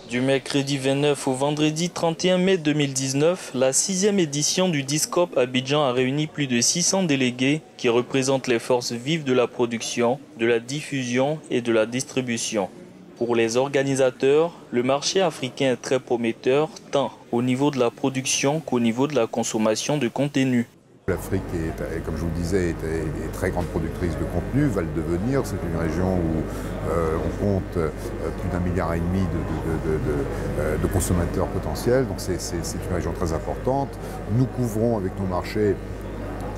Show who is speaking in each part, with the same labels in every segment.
Speaker 1: Du mercredi 29 au vendredi 31 mai 2019, la 6e édition du Discope Abidjan a réuni plus de 600 délégués qui représentent les forces vives de la production, de la diffusion et de la distribution. Pour les organisateurs, le marché africain est très prometteur tant au niveau de la production qu'au niveau de la consommation de contenu.
Speaker 2: L'Afrique est, comme je vous le disais, est très grande productrice de contenu, va le devenir. C'est une région où on compte plus d'1,5 milliard de consommateurs potentiels, donc c'est une région très importante. Nous couvrons avec nos marchés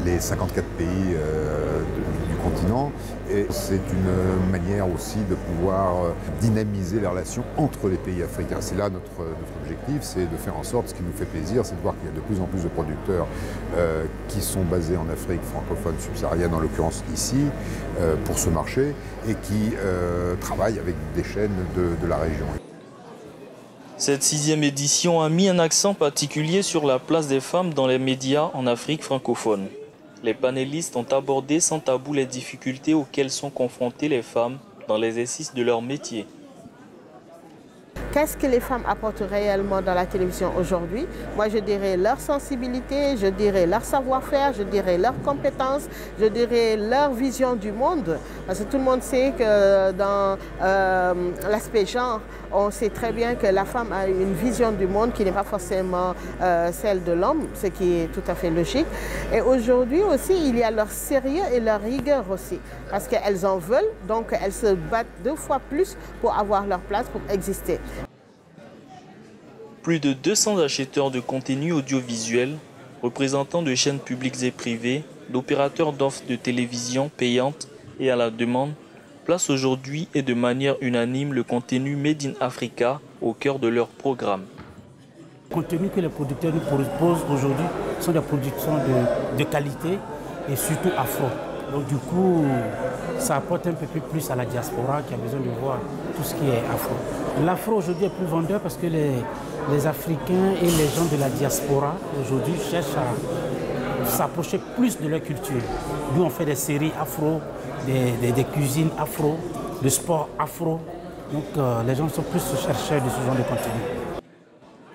Speaker 2: les 54 pays du continent et c'est une manière aussi de pouvoir dynamiser les relations entre les pays africains. C'est là notre objectif, c'est de faire en sorte, ce qui nous fait plaisir, c'est de voir qu'il y a de plus en plus de producteurs qui sont basés en Afrique francophone subsaharienne, en l'occurrence ici, pour ce marché, et qui travaillent avec des chaînes de la région.
Speaker 1: Cette 6e édition a mis un accent particulier sur la place des femmes dans les médias en Afrique francophone. Les panélistes ont abordé sans tabou les difficultés auxquelles sont confrontées les femmes dans l'exercice de leur métier.
Speaker 3: Qu'est-ce que les femmes apportent réellement dans la télévision aujourd'hui? Moi, je dirais leur sensibilité, je dirais leur savoir-faire, je dirais leurs compétences, je dirais leur vision du monde. Parce que tout le monde sait que dans l'aspect genre, on sait très bien que la femme a une vision du monde qui n'est pas forcément celle de l'homme, ce qui est tout à fait logique. Et aujourd'hui aussi, il y a leur sérieux et leur rigueur aussi. Parce qu'elles en veulent, donc elles se battent 2 fois plus pour avoir leur place, pour exister.
Speaker 1: Plus de 200 acheteurs de contenu audiovisuel, représentants de chaînes publiques et privées, d'opérateurs d'offres de télévision payantes et à la demande, placent aujourd'hui et de manière unanime le contenu Made in Africa au cœur de leur programme.
Speaker 4: Les contenus que les producteurs nous proposent aujourd'hui sont des productions de qualité et surtout afro. Donc du coup, ça apporte un peu plus à la diaspora qui a besoin de voir tout ce qui est afro. L'afro aujourd'hui est plus vendeur parce que les Africains et les gens de la diaspora aujourd'hui cherchent à s'approcher plus de leur culture. Nous on fait des séries afro, des cuisines afro, de sport afro. Donc les gens sont plus chercheurs de ce genre de contenu.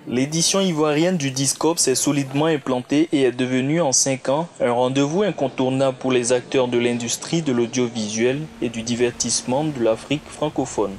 Speaker 1: L'édition ivoirienne du Discope s'est solidement implantée et est devenue en 5 ans un rendez-vous incontournable pour les acteurs de l'industrie de l'audiovisuel et du divertissement de l'Afrique francophone.